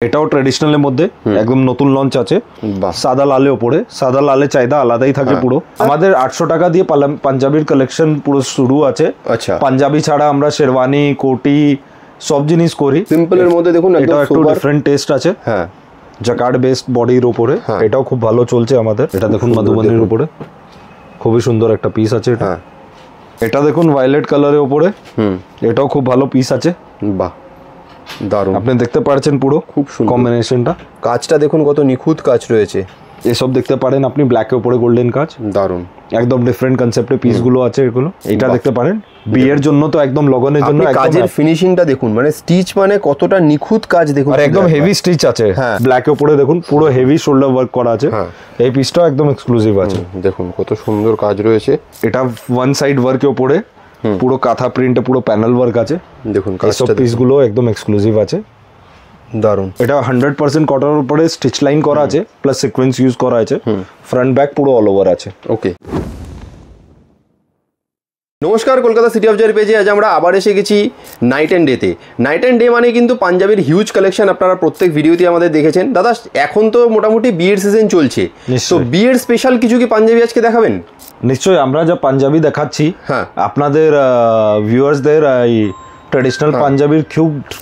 এটাও ট্র্যাডিশনালের মধ্যে একদম নতুন লঞ্চ আছে, সাদা লালের উপরে। সাদা লালের চাহিদা আলাদাই থাকে পুরো। আমাদের 800 টাকা দিয়ে পাঞ্জাবির কালেকশন পুরো শুরু আছে। আচ্ছা, পাঞ্জাবি ছাড়া আমরা শেরওয়ানি, কোটি সব জিনিস করি। সিম্পলের মধ্যে দেখুন এটা একটু ডিফারেন্ট টেস্ট আছে। হ্যাঁ, জাকার্ড বেসড বডির উপরে, এটাও খুব ভালো চলছে আমাদের। এটা দেখুন মধুবনীর উপরে খুবই সুন্দর একটা পিস আছে এটা। এটা দেখুন ভায়োলেট কালারের উপরে, এটাও খুব ভালো পিস আছে। বাহ, দারুণ। আপনি দেখতে পাচ্ছেন পুরো খুব সুন্দর কম্বিনেশনটা। কাজটা দেখুন কত নিখুঁত কাজ রয়েছে। এসব দেখতে পারেন আপনি ব্ল্যাকের উপরে গোল্ডেন কাজ, দারুণ। একদম ডিফারেন্ট কনসেপ্টের পিসগুলো আছে এগুলো। এটা দেখতে পারেন বিয়ের জন্য তো একদম লগনের জন্য। কাজের ফিনিশিংটা দেখুন, মানে স্টিচ মানে কতটা নিখুঁত কাজ দেখুন, আর একদম হেভি স্টিচ আছে। ব্ল্যাকের উপরে দেখুন পুরো হেভি শোল্ডার ওয়ার্ক করা আছে। এই পিসটাও একদম এক্সক্লুসিভ আছে। দেখুন কত সুন্দর কাজ রয়েছে। এটা ওয়ান সাইড ওয়ার্কের উপরে পুরো কাঁথা প্রিন্টে পুরো প্যানেল ওয়ার্ক আছে। দেখুন সব পিসগুলো একদম এক্সক্লুসিভ আছে, দারুণ। এটা 100% কটনের উপরে স্টিচ লাইন করা আছে, প্লাস সিকোয়েন্স ইউজ করা আছে। ফ্রন্ট ব্যাক পুরো অল ওভার আছে। ওকে, নমস্কার, কলকাতা সিটি অফ জয়ের পেজে আজ আমরা আবার এসে গেছি নাইট অ্যান্ড ডেতে। নাইট অ্যান্ড ডে মানে কিন্তু পাঞ্জাবির হিউজ কালেকশন আপনারা প্রত্যেক ভিডিওতে আমাদের দেখেছেন। দাদা, এখন তো মোটামুটি বিয়ের সিজন চলছে, তো বিয়ের স্পেশাল কিছু কি পাঞ্জাবি আজকে দেখাবেন? নিশ্চয়ই, আমরা যা পাঞ্জাবি দেখাচ্ছি আপনাদের ভিউয়ার্সদের ট্রেডিশনাল পাঞ্জাবির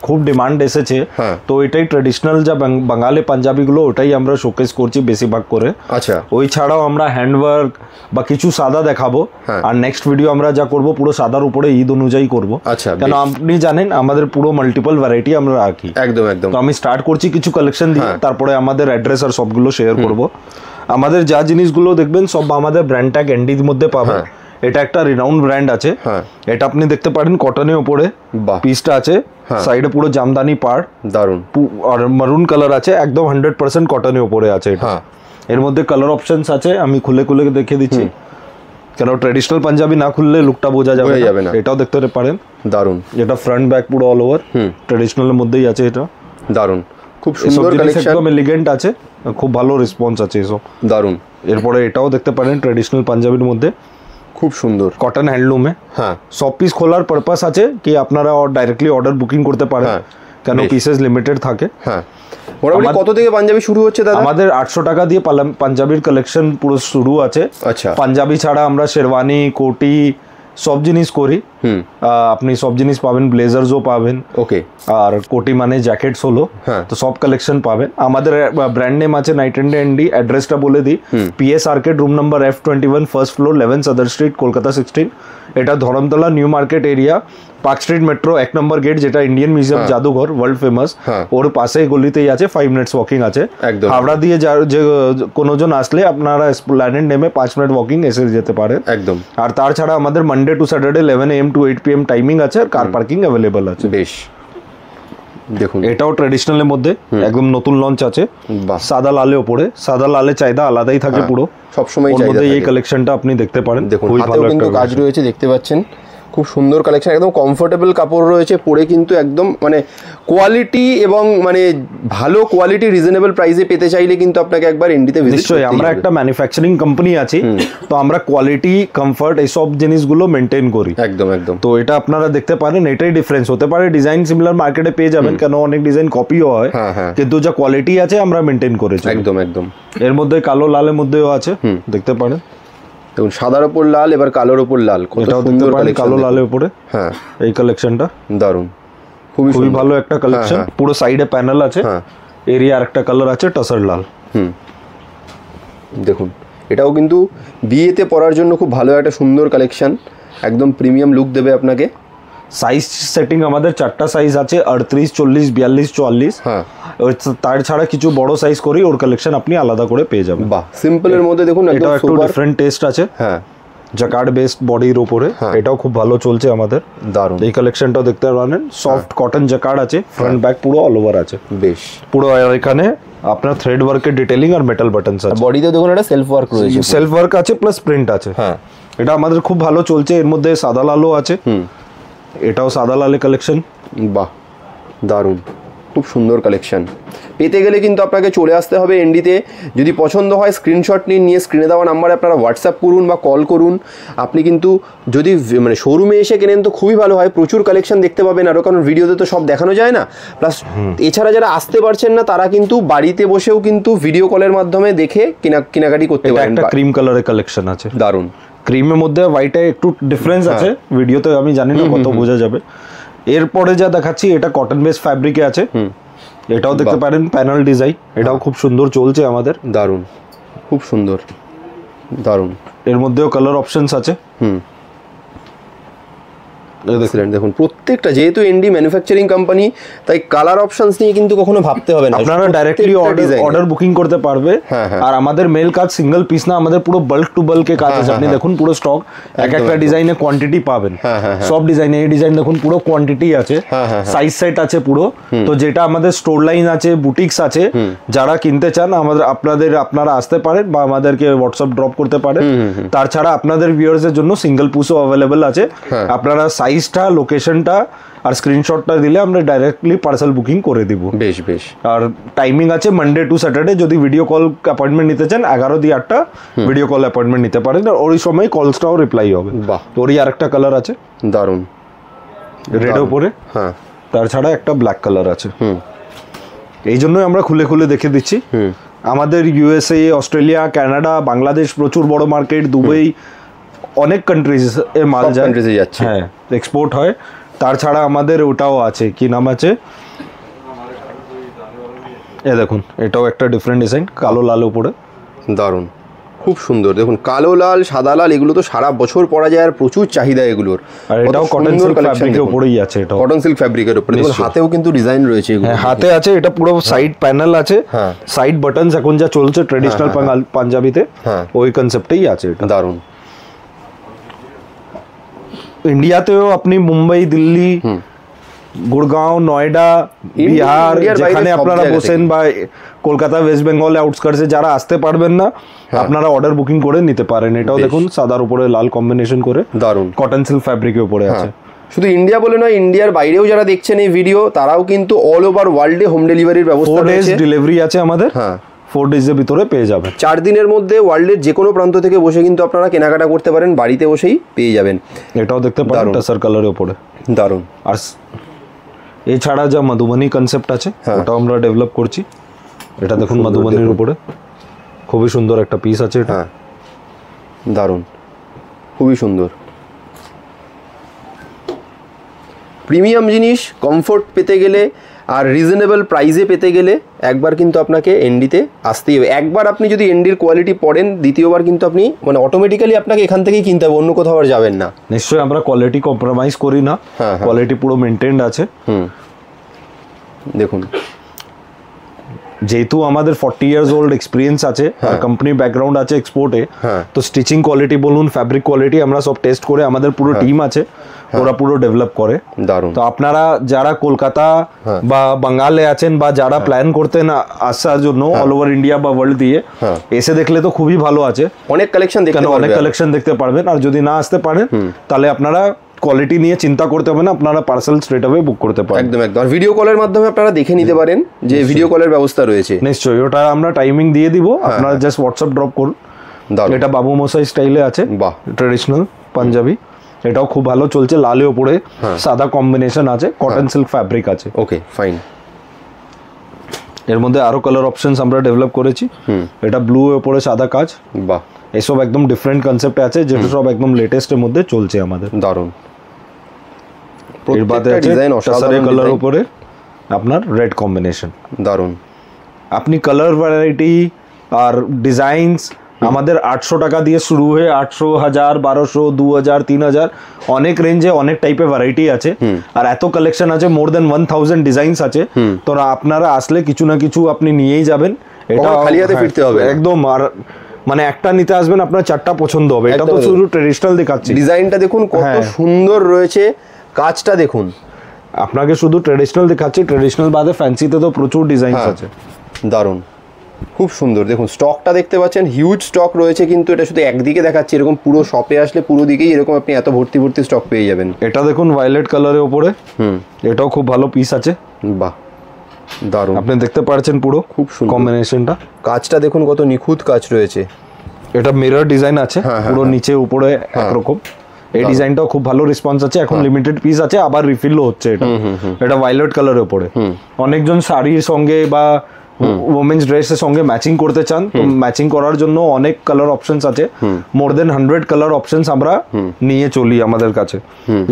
খুব ডিমান্ড এসেছে, তো এটাই ট্রেডিশনাল যা বাঙালি পাঞ্জাবিগুলো ওটাই আমরা শোকেস করছি বেশিরভাগ করে। আচ্ছা, ওই ছাড়াও আমরা হ্যান্ডওয়ার্ক বা কিছু সাদা দেখাবো। আর নেক্সট ভিডিও আমরা যা করব পুরো সাদার উপরে ঈদ অনুযায়ী করব। আচ্ছা, কেন আপনি জানেন আমাদের পুরো মাল্টিপল ভ্যারাইটি আমরা রাখি। একদম একদম। তো আমি স্টার্ট করছি কিছু কালেকশন দিয়ে, তারপরে আমাদের অ্যাড্রেস আর সবগুলো শেয়ার করব। আমাদের যা জিনিসগুলো দেখবেন সব আমাদের ব্র্যান্ড ট্যাগ এনডির মধ্যে পাবেন। এটা একটা রিনাউন্ড ব্র্যান্ড আছে। এটা আপনি দেখতে পারেন কটনের উপরে পিসটা আছে, সাইডে পুরো জামদানি পাড়, দারুন। আর মারুন কালার আছে, একদম 100% কটনের উপরে আছে এটা। এর মধ্যে কালার অপশনস আছে, আমি খুলে খুলে দেখিয়ে দিচ্ছি, কেন ট্রেডিশনাল পাঞ্জাবি না খুললে লুকটা বোঝা যাবে না। এটাও দেখতে পারেন, দারুন। এটা ফ্রন্ট ব্যাক পুরো অল ওভার ট্রেডিশনালের মধ্যেই আছে এটা, দারুন। খুব সুন্দর কালেকশন, একদম এলিগেন্ট আছে, খুব ভালো রেসপন্স আছে এসব, দারুন। এরপরে এটাও দেখতে পারেন ট্রেডিশনাল পাঞ্জাবির মধ্যে, খুব সুন্দর কটন হ্যান্ডলুমে। সব পিস খোলার পারপাস আছে কি আপনারা ডাইরেক্টলি অর্ডার বুকিং করতে পারেন, কেন পিসেস লিমিটেড থাকে। কত থেকে পাঞ্জাবি শুরু হচ্ছে দাদা? আমাদের 800 টাকা দিয়ে পাঞ্জাবির কালেকশন পুরো শুরু আছে। আচ্ছা, পাঞ্জাবি ছাড়া আমরা শেরওয়ানি, কোটি সব জিনিস করি। আপনি সব জিনিস পাবেন, ব্লেজারসও পাবেন। ওকে, আর কোটি মানে জ্যাকেটস হলো, তো সব কালেকশন পাবেন। আমাদের ব্র্যান্ড নেম আছে নাইট অ্যান্ড ডে। অ্যাড্রেসটা বলে দিই, PS arcade, room number F21, first floor, 11 Sudder Street, Kolkata 16। এটা Dharmatala New Market area, Park Street metro 1 নম্বর গেট, যেটা ইন্ডিয়ান মিউজিয়াম জাদুঘর ওয়ার্ল্ড ফেমাস, ওর পাশেই গলিতেই আছে। 5 মিনিটস ওয়াকিং আছে। হাওড়া দিয়ে যে কোনোজন আসলে আপনারা এসপ্ল্যানেড নেমে 5 মিনিট ওয়াকিং এসে যেতে পারেন একদম। আর তাছাড়া আমাদের Monday to Saturday 11 AM to 8 PM timing আছে, আর কার পার্কিং অ্যাভেলেবল আছে। বেশ, দেখুন এটাও ট্রেডিশনালের মধ্যে একদম নতুন লঞ্চ আছে, সাদা লালের উপরে। সাদা লালের চাহিদা আলাদাই থাকে পুরো সবসময়, এই কালেকশনটা আপনি দেখতে পারেন। দেখুন হাতেও কিন্তু কাজ রয়েছে, দেখতে পাচ্ছেন, খুব সুন্দর কালেকশন, একদম কমফোর্টেবল কাপড় রয়েছে পরে, কিন্তু একদম মানে কোয়ালিটি এবং মানে ভালো কোয়ালিটি রিজনেবল প্রাইসে পেতে চাইলে কিন্তু আপনাকে একবার এনডিতে ভিজিট করতে হবে। নিশ্চয়ই, আমরা একটা ম্যানুফ্যাকচারিং কোম্পানি আছি, তো আমরা কোয়ালিটি, কমফর্ট এই সব জিনিসগুলো মেনটেন করি। একদম একদম। তো এটা আপনারা দেখতে পারেন, এটাই ডিফারেন্স হতে পারে। ডিজাইন সিমিলার মার্কেটে পেয়ে যাবেন, কেন অনেক ডিজাইন কপিও হয়, কিন্তু যা কোয়ালিটি আছে আমরা মেনটেন করেছি। একদম একদম। এর মধ্যে কালো লালের মধ্যেও আছে, দেখতে পারেন। দেখুন সাদার উপর লাল, এবার কালোর উপর লাল, কত সুন্দর কালেকশন, কালো লালের উপরে। এই কালেকশনটা দারুন, খুবই ভালো একটা কালেকশন। পুরো সাইডে প্যানেল আছে, এরিয়া আরেকটা কালার আছে টাসার লাল। দেখুন এটাও কিন্তু বিয়েতে পরার জন্য খুব ভালো একটা সুন্দর কালেকশন, একদম প্রিমিয়াম লুক দেবে আপনাকে। সাইজ সেটিং আমাদের 4টা সাইজ আছে, 38, 40, 42, 44। তার ছাড়া কিছু বড় সাইজ করি, ওর কালেকশন আপনি আলাদা করে পেয়ে যাবেন। বাহ, সিম্পলের মধ্যে দেখুন এটা একটু ডিফারেন্ট টেস্ট আছে। জাকার্ড বেসড বডির উপরে, এটাও খুব ভালো চলছে আমাদের, দারুন। এই কালেকশনটাও দেখতে পারেন, সফট কটন জাকার্ড আছে, ফ্রন্ট ব্যাক পুরো অল ওভার আছে। বেশ, পুরো এখানে আপনার থ্রেড ওয়ার্কের ডিটেইলিং আর মেটাল বাটনস আছে। বডিতে দেখুন এটা সেলফ ওয়ার্ক রয়েছে, সেলফ ওয়ার্ক আছে প্লাস প্রিন্ট আছে। এটা আমাদের খুব ভালো চলছে। এর মধ্যে সাদা লালও আছে, এটাও সাদা লালের কালেকশন। বাহ, দারুন। খুব সুন্দর কালেকশন। পেতে গেলে কিন্তু আপনাকে চলে আসতে হবে এনডিতে। যদি পছন্দ হয় স্ক্রিনশট নিন, নিয়ে স্ক্রিনে দেওয়া নাম্বারে আপনারা হোয়াটসঅ্যাপ করুন বা কল করুন। আপনি কিন্তু যদি মানে শোরুমে এসে কেনেন তো খুবই ভালো হয়, প্রচুর কালেকশন দেখতে পাবেন আরও, কারণ ভিডিওতে তো সব দেখানো যায় না। প্লাস এছাড়া যারা আসতে পারছেন না তারা কিন্তু বাড়িতে বসেও কিন্তু ভিডিও কলের মাধ্যমে দেখে কেনাকাটি করতে পারেন। একটা ক্রিম কালারের কালেকশন আছে, দারুণ। ক্রিমের মধ্যে হোয়াইটে একটু ডিফারেন্স আছে, ভিডিওতে আমি জানি না কত বোঝা যাবে। এরপরে যা দেখাচ্ছি এটা কটন বেস ফ্যাব্রিকে আছে, এটাও দেখতে পারেন প্যানেল ডিজাইন, এটাও খুব সুন্দর চলছে আমাদের। দারুণ, খুব সুন্দর, দারুণ। এর মধ্যেও কালার অপশনস আছে। দেখুন প্রত্যেকটা, যেহেতু এনডি ম্যানুফ্যাকচারিং কোম্পানি, তাই কালার অপশনস নিয়ে কিন্তু কখনো ভাবতে হবে না, আপনারা ডাইরেক্টলি অর্ডার বুকিং করতে পারবে। আর আমাদের মেল কাজ সিঙ্গেল পিস না, আমাদের পুরো বাল্ক টু বাল্ক এর কাজ আছে। আপনি দেখুন পুরো স্টক, এক একটা ডিজাইনে কোয়ান্টিটি পাবেন, সব ডিজাইনে। এই ডিজাইন দেখুন পুরো কোয়ান্টিটি আছে, সাইজ সেট আছে পুরো। তো যেটা আমাদের স্টোর লাইন আছে, বুটিক্স আছে, যারা কিনতে চান আপনারা আসতে পারেন বা আমাদেরকে হোয়াটসঅ্যাপ ড্রপ করতে পারেন। তাছাড়া আপনাদের ভিউয়ার্স এর জন্য সিঙ্গেল পিসও অ্যাভেলেবল আছে। আপনারা সাইজটা, লোকেশনটা আর স্ক্রিনশটটা দিলে আমরা ডাইরেক্টলি পার্সেল বুকিং করে দিব। বেশ বেশ। আর টাইমিং আছে মানডে টু স্যাটারডে। যদি ভিডিও কল অ্যাপয়েন্টমেন্ট নিতে চান 11 দিয়ে 8টা ভিডিও কল অ্যাপয়েন্টমেন্ট নিতে পারেন, আর ওই সময় কলসটাও রিপ্লাই হবে। বাহ, ওরই আরেকটা কালার আছে, দারুণ, রেড উপরে। হ্যাঁ, তাছাড়া একটা ব্ল্যাক কালার আছে। এই জন্যই আমরা খুলে খুলে দেখে দিচ্ছি। আমাদের ইউএসএ, অস্ট্রেলিয়া, কানাডা, বাংলাদেশ প্রচুর বড় মার্কেট, দুবাই, অনেক কান্ট্রিজ এ মাল যায়, হ্যাঁ এক্সপোর্ট হয়। তাছাড়া আমাদের ওটাও আছে, কি নাম আছে, এ দেখুন এটাও একটা ডিফারেন্ট ডিজাইন, কালো লাল উপরে। দারুণ, খুব সুন্দর। দেখুন কালো লাল, সাদা লাল, এগুলো তো সারা বছর পরা যায় আর প্রচুর চাহিদা এগুলোর। আর এটাও কটন সিল্ক ফ্যাব্রিকের উপরেই আছে, এটাও কটন সিল্ক ফ্যাব্রিকের উপরে। দেখুন হাতেও কিন্তু ডিজাইন রয়েছে, এগুলো হাতে আছে। এটা পুরো সাইড প্যানেল আছে, সাইড বাটনস এখন যা চলছে ট্রেডিশনাল পাঞ্জাবিতে, ওই কনসেপ্টেই আছে এটা। দারুণ। ইন্ডিয়াতেও আপনি মুম্বাই, দিল্লি, গুড়গাঁও, নয়ডা, বিহার, যেখানে আপনারা বসেন, বা কলকাতা, ওয়েস্ট বেঙ্গল আউটস্কার্টসে যারা আসতে পারবেন না, আপনারা অর্ডার বুকিং করে নিতে পারেন। এটাও দেখুন সাদার উপরে লাল কম্বিনেশন করে, দারুণ কটন সিল্ক ফ্যাব্রিকের উপরে আছে। শুধু ইন্ডিয়া বলে নয়, ইন্ডিয়ার বাইরেও যারা দেখছেন এই ভিডিও, তারাও কিন্তু অল ওভার ওয়ার্ল্ডে হোম ডেলিভারির ব্যবস্থা রয়েছে। 4 days ডেলিভারি আছে আমাদের। 4 days এর ভিতরে পেয়ে যাবেন। 4 দিনের মধ্যে ওয়ার্ল্ডের যে কোনো প্রান্ত থেকে বসে কিন্তু আপনারা কেনাকাটা করতে পারেন, বাড়িতে বসেই পেয়ে যাবেন। এটাও দেখতে পারেন টাসার কালারের উপরে, দারুণ। আর এছাড়া যা মধুবনী কনসেপ্ট আছে ওটাও আমরা ডেভেলপ করছি। এটা দেখুন মধুবনীর উপরে খুবই সুন্দর একটা পিস আছে এটা। দারুণ, খুবই সুন্দর। প্রিমিয়াম জিনিস কমফোর্ট পেতে গেলে আর রিজনেবল প্রাইসে পেতে গেলে একবার কিন্তু আপনাকে এনডিতে আসতেই হবে। একবার আপনি যদি এনডির কোয়ালিটি পড়েন, দ্বিতীয়বার কিন্তু আপনি মানে অটোমেটিক্যালি আপনাকে এখান থেকেই কিনতে হবে, অন্য কোথাও আর যাবেন না। নিশ্চয়ই আমরা কোয়ালিটি কম্প্রোমাইজ করি না, কোয়ালিটি পুরো মেনটেন্ড আছে। দেখুন যেহেতু আমাদের 40 years old এক্সপিরিয়েন্স আছে আর কোম্পানি ব্যাকগ্রাউন্ড আছে এক্সপোর্টে, তো স্টিচিং কোয়ালিটি বলুন, ফ্যাব্রিক কোয়ালিটি আমরা সব টেস্ট করে, আমাদের পুরো টিম আছে, ওরা পুরো ডেভেলপ করে। দারুণ। তো আপনারা যারা কলকাতা বা বাঙালে আছেন বা যারা প্ল্যান করতেন আসার জন্য অল ওভার ইন্ডিয়া বা ওয়ার্ল্ড দিয়ে, এসে দেখলে তো খুবই ভালো আছে, অনেক কালেকশন দেখতে পারবেন। আর যদি না আসতে পারেন তাহলে আপনারা কোয়ালিটি নিয়ে চিন্তা করতে হবে না, আপনারা পার্সেল স্ট্রেট অ্যাওয়ে বুক করতে পারেন। একদম একদম। আর ভিডিও কলের মাধ্যমে আপনারা দেখে নিতে পারেন যে ভিডিও কলের ব্যবস্থা রয়েছে। নিশ্চয়ই, ওটা আমরা টাইমিং দিয়ে দিব, আপনারা জাস্ট হোয়াটসঅ্যাপ ড্রপ করুন। এটা বাবু মশাই স্টাইলে আছে, বাহ, ট্রেডিশনাল পাঞ্জাবি। এটাও খুব ভালো চলছে, লালের উপরে সাদা কম্বিনেশন আছে, কটন সিল্ক ফ্যাব্রিক আছে। Okay fine. এর মধ্যে আরো কালার অপশনস আমরা ডেভেলপ করেছি। এটা ব্লু এর উপরে সাদা কাজ, বাহ, এসব একদম ডিফারেন্ট কনসেপ্ট আছে, যেটা সব একদম লেটেস্টের মধ্যে চলছে আমাদের। দারুণ। এর বাদে আছে টাসারে কালার উপরে আপনার রেড কম্বিনেশন, দারুণ। আপনি কালার ভ্যারাইটি আর ডিজাইনস আমাদের 800 টাকা দিয়ে শুরু হয়ে 800, 1000, 1200, 2000, 3000 অনেক রেঞ্জে অনেক টাইপের ভ্যারাইটি আছে। আর এত কালেকশন আছে, মোর দেন 1000 ডিজাইনস আছে। তো আপনারা আসলে কিছু না কিছু আপনি নিয়েই যাবেন, এটা খালি হাতে ফিরতে হবে একদম। আর মানে একটা নিতে আসবেন, আপনার 4টা পছন্দ হবে। এটা তো শুধু ট্রেডিশনাল দেখাচ্ছি, ডিজাইনটা দেখুন কত সুন্দর রয়েছে, কাজটা দেখুন। আপনাকে শুধু ট্রেডিশনাল দেখাচ্ছি, ট্রেডিশনাল বাদে ফ্যান্সিতে তো প্রচুর ডিজাইনস আছে। দারুণ, খুব সুন্দর। দেখুন স্টকটা দেখতে পাচ্ছেন, হিউজ স্টক রয়েছে, কিন্তু এটা শুধু একদিকে দেখাচ্ছি, এরকম পুরো শপে আসলে পুরো দিকেই এরকম আপনি এত ভর্তি ভর্তি স্টক পেয়ে যাবেন। এটা দেখুন ভায়োলেট কালারের উপরে, এটাও খুব ভালো পিস আছে, বাহ, দারুণ, আপনি দেখতে পাচ্ছেন পুরো খুব সুন্দর কম্বিনেশনটা। কাজটা দেখুন কত নিখুঁত কাজ রয়েছে। এটা মিরর ডিজাইন আছে পুরো, নিচে উপরে একরকম। এই ডিজাইনটাও খুব ভালো রেসপন্স আছে, এখন লিমিটেড পিস আছে, আবার রিফিলও হচ্ছে। এটা ভায়োলেট কালারের উপরে, অনেকজন শাড়ির সঙ্গে বা ওমেন্স ড্রেসের সঙ্গে ম্যাচিং করতে চান, তো ম্যাচিং করার জন্য অনেক কালার অপশনস আছে, মোর দেন 100 কালার অপশনস আমরা নিয়ে চলি আমাদের কাছে।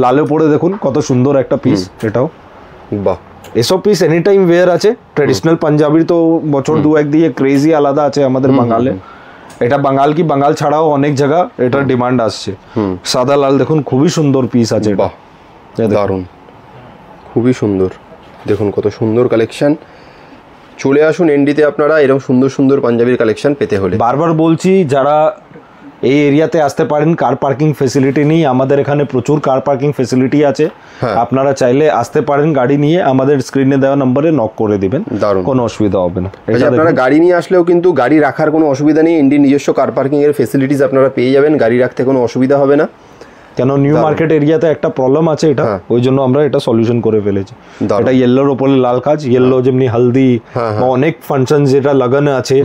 লালে উপরে দেখুন কত সুন্দর একটা পিস, এটাও বাহ। এসব পিস এনি টাইম ওয়্যার আছে। ট্রেডিশনাল পাঞ্জাবির তো বছর দু এক দিয়ে ক্রেজি আলাদা আছে আমাদের বাঙালে। এটা বাঙাল কি বাঙাল ছাড়াও অনেক জায়গা এটার ডিমান্ড আসছে। সাদা লাল দেখুন খুবই সুন্দর পিস আছে। বাহ, দারুণ, খুবই সুন্দর। দেখুন কত সুন্দর কালেকশন। চলে আসুন এনডিতে আপনারা এরকম সুন্দর সুন্দর পাঞ্জাবির কালেকশন পেতে হলে। বারবার বলছি, যারা এই এরিয়াতে আসতে পারেন, কার পার্কিং ফেসিলিটি নেই, আমাদের এখানে প্রচুর কার পার্কিং ফেসিলিটি আছে। আপনারা চাইলে আসতে পারেন গাড়ি নিয়ে, আমাদের স্ক্রিনে দেওয়া নম্বরে নক করে দিবেন, কোনো অসুবিধা হবে না। আপনারা গাড়ি নিয়ে আসলেও কিন্তু গাড়ি রাখার কোনো অসুবিধা নেই, এনডি নিজস্ব কার পার্কিং এর ফেসিলিটিস আপনারা পেয়ে যাবেন, গাড়ি রাখতে কোনো অসুবিধা হবে না। কেন নিউ মার্কেট এরিয়াতে একটা প্রবলেম আছে, এটা ওই জন্য আমরা এটা সলিউশন করে ফেলেছি। এটা ইয়েলোর উপরে লাল কাজ, ইয়েলো যেমনি হলদি অনেক ফাংশন যেটা লাগানো আছে,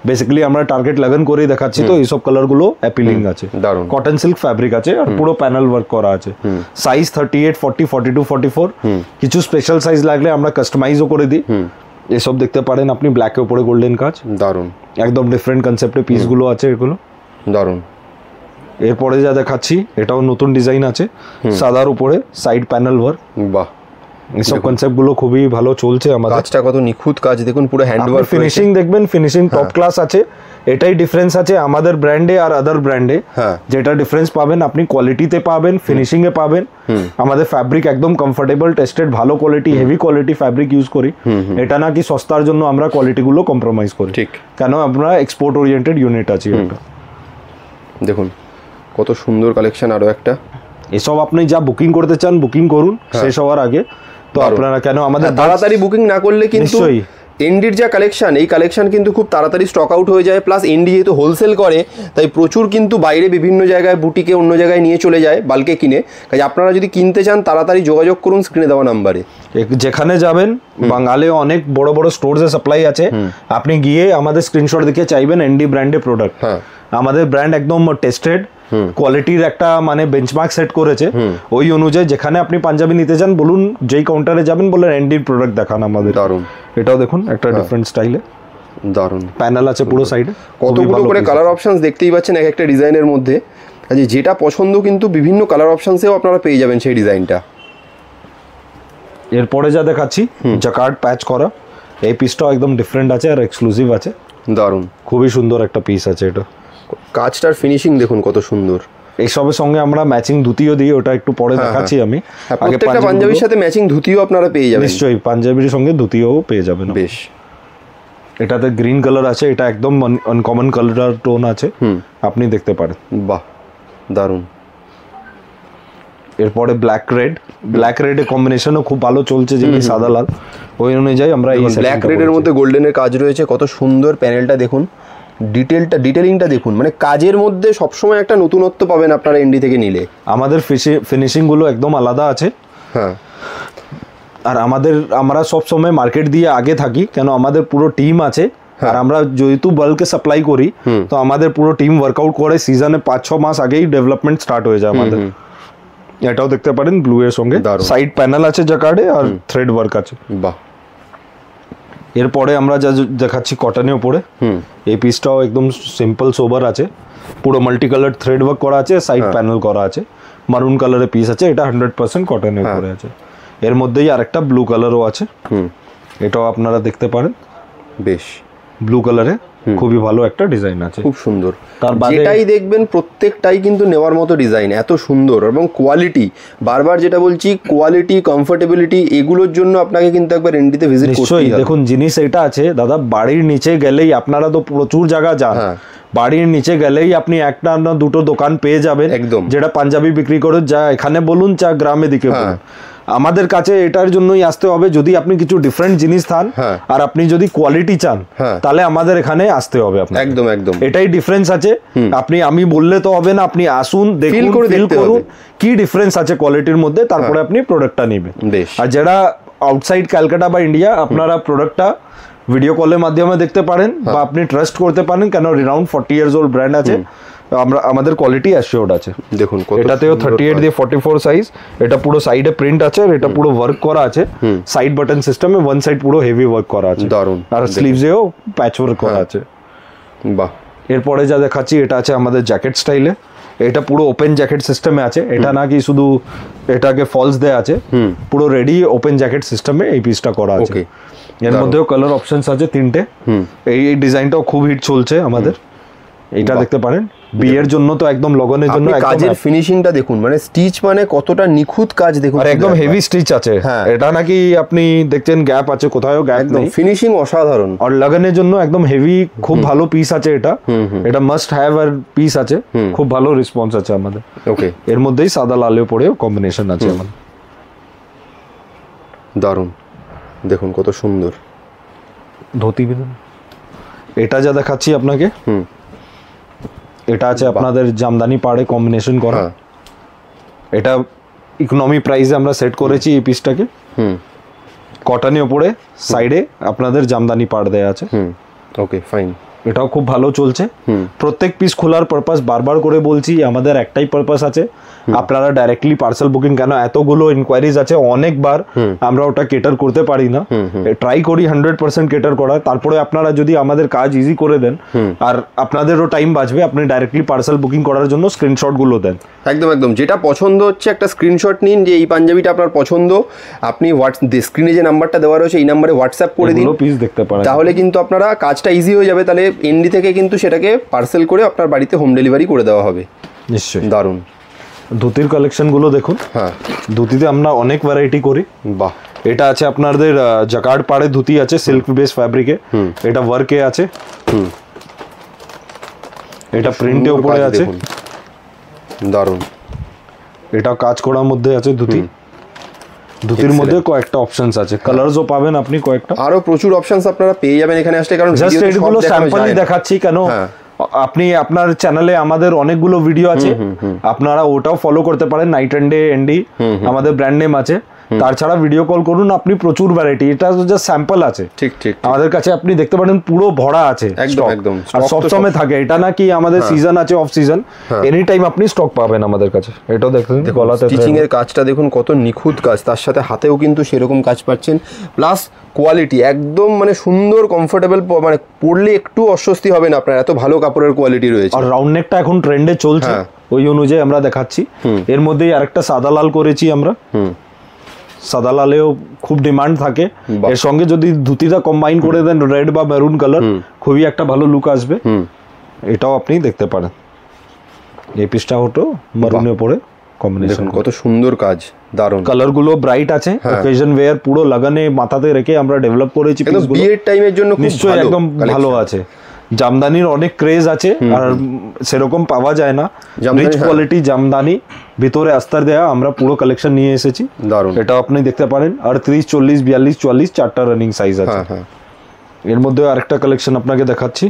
বেসিক্যালি আমরা টার্গেট লাগান করেই দেখাচ্ছি। তো এইসব কালার গুলো অ্যাপিলিং আছে, কটন সিল্ক ফ্যাব্রিক আছে, আর পুরো প্যানেল ওয়ার্ক করা আছে। সাইজ 38, 40, 42, 44, কিছু স্পেশাল সাইজ লাগলে আমরা কাস্টমাইজও করে দিই। এসব দেখতে পারেন আপনি, ব্ল্যাকের উপরে গোল্ডেন কাজ, দারুন, একদম ডিফারেন্ট কনসেপ্টে পিসগুলো আছে এগুলো, দারুন। এরপরে যা দেখাচ্ছি এটাও নতুন ডিজাইন আছে, সাদার উপরে সাইড প্যানেল ওয়ার্ক। বাহ, এইসব কনসেপ্ট গুলো খুবই ভালো চলছে আমাদের। কাজটা কত নিখুঁত কাজ দেখুন, পুরো হ্যান্ড ওয়ার্ক, ফিনিশিং দেখবেন, ফিনিশিং টপ ক্লাস আছে। এটাই ডিফারেন্স আছে আমাদের ব্র্যান্ডে আর আদার ব্র্যান্ডে। যেটা ডিফারেন্স পাবেন আপনি কোয়ালিটিতে পাবেন, ফিনিশিং এ পাবেন। আমাদের ফ্যাব্রিক একদম কমফোর্টেবল, টেস্টেড, ভালো quality, heavy quality fabric use করি। এটা না কি সস্তার জন্য আমরা কোয়ালিটি গুলো কম্প্রোমাইজ করি, ঠিক? কেন আমরা এক্সপোর্ট ওরিয়েন্টেড ইউনিট আছি। দেখুন কত সুন্দর কালেকশন। আরো একটা, এসব আপনি যা বুকিং করতে চান বুকিং করুন শেষ হওয়ার আগে। তো আপনারা কেন আমাদের তাড়াতাড়ি বুকিং না করলে কিন্তু এনডির যা কালেকশন, এই কালেকশন কিন্তু খুব তাড়াতাড়ি স্টক আউট হয়ে যায়। প্লাস এনডি যেহেতু হোলসেল করে, তাই প্রচুর কিন্তু বাইরে বিভিন্ন জায়গায় বুটিকে অন্য জায়গায় নিয়ে চলে যায় বাল্কে কিনে। কাজে আপনারা যদি কিনতে চান তাড়াতাড়ি যোগাযোগ করুন স্ক্রিনে দেওয়া নাম্বারে। যেখানে যাবেন বাঙালি অনেক বড় বড় স্টোরসে সাপ্লাই আছে, আপনি গিয়ে আমাদের স্ক্রিনশট দেখে চাইবেন এনডি ব্র্যান্ডের প্রোডাক্ট। আমাদের ব্র্যান্ড একদম টেস্টেড, কোয়ালিটির একটা মানে বেঞ্চমার্ক সেট করেছে। ওই অনুযায়ী যেখানে আপনি পাঞ্জাবি নিতে চান বলুন, যেই কাউন্টারে যাবেন বললেন এনডির প্রোডাক্ট দেখান আমাদের। দারুন, এটাও দেখুন একটা ডিফারেন্ট স্টাইলে, দারুন প্যানেল আছে পুরো সাইডে, কতগুলো করে কালার অপশনস দেখতেই পাচ্ছেন এক একটা ডিজাইনের মধ্যে। আচ্ছা, যেটা পছন্দ কিন্তু বিভিন্ন কালার অপশনসেও আপনারা পেয়ে যাবেন সেই ডিজাইনটা। এরপরে যা দেখাচ্ছি জাকার্ড প্যাচ করা, এই পিসটাও একদম ডিফারেন্ট আছে আর এক্সক্লুসিভ আছে। দারুন, খুবই সুন্দর একটা পিস আছে। এটা কাজটার ফিনিশিং দেখুন কত সুন্দর। এইসবের সঙ্গে আমরা ম্যাচিং ধুতিও দিই, ওটা একটু পরে দেখাচ্ছি আমি। প্রত্যেকটা পাঞ্জাবির সাথে ম্যাচিং ধুতিও আপনারা পেয়ে যাবেন। নিশ্চয়ই, পাঞ্জাবির সঙ্গে ধুতিও পেয়ে যাবেন। বেশ, এটাতে গ্রিন কালার আছে, এটা একদম আনকমন কালার টোন আছে, আপনি দেখতে পারেন। বাহ, দারুন। এরপরে ব্ল্যাক রেড এর কম্বিনেশনও খুব ভালো চলছে, যেমনি সাদা লাল, ওই অনুযায়ী আমরা এই ব্ল্যাক রেডের মধ্যে গোল্ডেনের কাজ রয়েছে। কত সুন্দর প্যানেলটা দেখুন, ডিটেলিংটা দেখুন, মানে কাজের মধ্যে সবসময় একটা নতুনত্ব পাবেন আপনারা এনডি থেকে নিলে। আমাদের ফিনিশিং গুলো একদম আলাদা আছে। আর আমরা সব সময় মার্কেট দিয়ে আগে থাকি, কেন আমাদের পুরো টিম আছে। আর আমরা যেহেতু বাল্কে সাপ্লাই করি, তো আমাদের পুরো টিম ওয়ার্কআউট করে সিজনে 5-6 মাস আগেই ডেভেলপমেন্ট স্টার্ট হয়ে যায় আমাদের। এটাও দেখতে পারেন ব্লু এর সঙ্গে, সাইড প্যানেল আছে জাকার্ডে আর থ্রেড ওয়ার্ক আছে। বাহ, এরপরে আমরা যা দেখাচ্ছি কটনের উপরে, এই পিসটাও একদম সিম্পল সোবার আছে, পুরো মাল্টি কালার থ্রেড ওয়ার্ক করা আছে, সাইড প্যানেল করা আছে, মারুন কালারের পিস আছে। এটা 100% কটনের উপরে আছে। এর মধ্যেই আরেকটা ব্লু কালারও আছে, এটাও আপনারা দেখতে পারেন। বেশ, ব্লু কালারে খুবই ভালো একটা ডিজাইন আছে, খুব সুন্দর। তার যেটাই দেখবেন প্রত্যেকটাই কিন্তু নেওয়ার মতো ডিজাইন, এত সুন্দর এবং কোয়ালিটি। বারবার যেটা বলছি, কোয়ালিটি, কমফোর্টেবিলিটি, এগুলোর জন্য আপনাকে কিন্তু একবার এনডিতে ভিজিট করতে হবে। দেখুন জিনিস এটা আছে দাদা, বাড়ির নিচে গেলেই আপনারা তো প্রচুর জায়গা যান, বাড়ির নিচে গেলেই আপনি একটা না দুটো দোকান পেয়ে যাবেন একদম, যেটা পাঞ্জাবি বিক্রি করে, যা এখানে বলুন চা গ্রামে দিকে বলুন। আমাদের কাছে এটার জন্যই আসতে হবে, যদি আপনি কিছু ডিফারেন্ট জিনিস চান আর আপনি যদি কোয়ালিটি চান, তাহলে আমাদের এখানে আসতে হবে আপনার। একদম একদম, এটাই ডিফারেন্স আছে। আমি বললে তো হবে না, আপনি আসুন, দেখুন, ফিল করুন কি ডিফারেন্স আছে কোয়ালিটির মধ্যে, তারপরে আপনি প্রোডাক্টটা নেবেন। আর যারা আউটসাইড ক্যালকাটা বা ইন্ডিয়া আপনারা প্রোডাক্টটা ভিডিও কলের মাধ্যমে দেখতে পারেন বা আপনি ট্রাস্ট করতে পারেন, কেন রিনাউন্ড 40 ইয়ার্স ওল্ড ব্র্যান্ড আছে, আমরা আমাদের কোয়ালিটি অ্যাসিওর্ড আছে। দেখুন এটাতেও 38 দিয়ে 44 সাইজ, এটা পুরো সাইডে প্রিন্ট আছে আর এটা পুরো ওয়ার্ক করা আছে, সাইড বাটন সিস্টেমে, ওয়ান সাইড পুরো হেভি ওয়ার্ক করা আছে, দারুন। আর স্লিভসেও প্যাচ ওয়ার্ক করা আছে। বাহ। এরপরে যা দেখাচ্ছি এটা আছে আমাদের জ্যাকেট স্টাইলে, এটা পুরো ওপেন জ্যাকেট সিস্টেমে আছে, এটা না কি শুধু এটাকে ফলস দেয়া আছে, পুরো রেডি ওপেন জ্যাকেট সিস্টেমে এই পিসটা করা আছে। এর মধ্যেও কালার অপশনস আছে 3টে। এই ডিজাইনটাও খুব হিট চলছে আমাদের, এটা দেখতে পারেন। বিয়ের জন্য তো একদম লগনের জন্য কাজের ফিনিশিংটা দেখুন, মানে স্টিচ মানে কতটা নিখুঁত কাজ দেখুন, আর একদম হেভি স্টিচ আছে। এটা নাকি আপনি দেখছেন গ্যাপ আছে, কোথাও গ্যাপ নেই, ফিনিশিং অসাধারণ। আর লগনের জন্য একদম হেভি, খুব ভালো পিস আছে এটা, এটা মাস্ট হ্যাভ আর পিস আছে, খুব ভালো রেসপন্স আছে আমাদের। ওকে, এর মধ্যেই সাদা লালেও পরেও কম্বিনেশন আছে আমাদের। দারুন, দেখুন কত সুন্দর ধুতি। এটা যা দেখাচ্ছি আপনাকে, এটা আছে আপনাদের জামদানি পাড়ে কম্বিনেশন করা, এটা ইকোনমি প্রাইসে আমরা সেট করেছি এই পিসটাকে। কটনের উপরে সাইডে আপনাদের জামদানি পাড় দেয়া আছে। ওকে, ফাইন। এটাও খুব ভালো চলছে। প্রত্যেক পিস খোলার পারপাস বারবার করে বলছি, আমাদের একটাই পারপাস আছে, আপনারা ডাইরেক্টলি পার্সেল বুকিং, কেন এতগুলো ইনকোয়ারিজ আছে অনেকবার, আমরা ওটা কেটার করতে পারি না, ট্রাই করি 100% কেটার করার। তারপরে আপনারা যদি আমাদের কাজ ইজি করে দেন আর আপনাদেরও টাইম বাঁচবে, আপনি ডাইরেক্টলি পার্সেল বুকিং করার জন্য স্ক্রিনশট গুলো দেন। একদম একদম, যেটা পছন্দ হচ্ছে একটা স্ক্রিনশট নিন, যে এই পাঞ্জাবিটা আপনার পছন্দ, আপনি স্ক্রিনে যে নাম্বারটা দেওয়া রয়েছে এই নাম্বারে হোয়াটসঅ্যাপ করে দিন, পিস দেখতে পারেন, তাহলে কিন্তু আপনারা কাজটা ইজি হয়ে যাবে। তাহলে এনডি থেকে কিন্তু সেটাকে পার্সেল করে আপনার বাড়িতে হোম ডেলিভারি করে দেওয়া হবে। নিশ্চয়ই। দারুণ। ধুতির কালেকশন গুলো দেখুন। হ্যাঁ, ধুতিতে আমরা অনেক ভ্যারাইটি করি। বাহ। এটা আছে আপনাদের জাকার্ড পাড়ে ধুতি আছে, সিল্ক বেস ফ্যাব্রিকে, এটা ওয়ার্কে আছে, এটা প্রিন্টে উপরে আছে, দারুণ। এটা কাজ করার মধ্যে আছে ধুতি। ধুতির মধ্যে কয়েকটা অপশনস আছে, কালারসও পাবেন আপনি কয়েকটা, আরো প্রচুর অপশনস আপনারা পেয়ে যাবেন এখানে আসলে, কারণ জাস্ট এগুলো স্যাম্পলই দেখাচ্ছি, কেন আপনি আপনার চ্যানেলে আমাদের অনেকগুলো ভিডিও আছে, আপনারা ওটাও ফলো করতে পারেন, নাইট অ্যান্ড ডে এনডি আমাদের ব্র্যান্ড নেম আছে। তাছাড়া ভিডিও কল করুন, আপনি প্রচুর ভ্যারাইটি, এটা জাস্ট স্যাম্পল আছে। ঠিক ঠিক, আমাদের কাছে আপনি দেখতে পারেন পুরো ভরা আছে, একদম একদম, আর সব সময় থাকে, এটা না কি আমাদের সিজন আছে অফ সিজন, এনি টাইম আপনি স্টক পাবেন আমাদের কাছে। এটাও দেখুন, গলাতে স্টিচিং এর কাজটা দেখুন কত নিখুঁত কাজ, তার সাথে হাতেও কিন্তু সেরকম কাজ পাচ্ছেন, প্লাস কোয়ালিটি একদম মানে সুন্দর, কমফোর্টেবল, মানে পরলে একটু অস্বস্তি হবে না আপনার, এত ভালো কাপড়ের কোয়ালিটি রয়েছে। আর রাউন্ড নেকটা এখন ট্রেন্ডে চলছে, ওই অনুযায়ী আমরা দেখাচ্ছি। এর মধ্যেই আরেকটা সাদা লাল করেছি আমরা, সাদা লালেও খুব ডিমান্ড থাকে, এর সঙ্গে যদি ধুতিটা কম্বাইন করে দেন রেড বা মেরুন কালার, খুবই একটা ভালো লুক আসবে। এটাও আপনি দেখতে পারেন, এই পিসটা হতো মেরুনের পরে কম্বিনেশন, কত সুন্দর কাজ, দারুণ। কালার গুলো ব্রাইট আছে, অকেশন ওয়্যার পুরো লাগানে মাথাতে রেখে আমরা ডেভেলপ করেছি পিসগুলো, বিয়ের টাইমের জন্য নিশ্চয়ই একদম ভালো আছে। জামদানির অনেক ক্রেজ আছে, আর সেরকম পাওয়া যায় না, রিচ কোয়ালিটি জামদানি, ভিতরে আস্তর দেয়া, আমরা পুরো কালেকশন নিয়ে এসেছি। দারুণ। এটা আপনি দেখতে পারেন, 38, 40, 42, 44 চারটা রানিং সাইজ আছে। এর মধ্যে আরেকটা কালেকশন আপনাকে দেখাচ্ছি,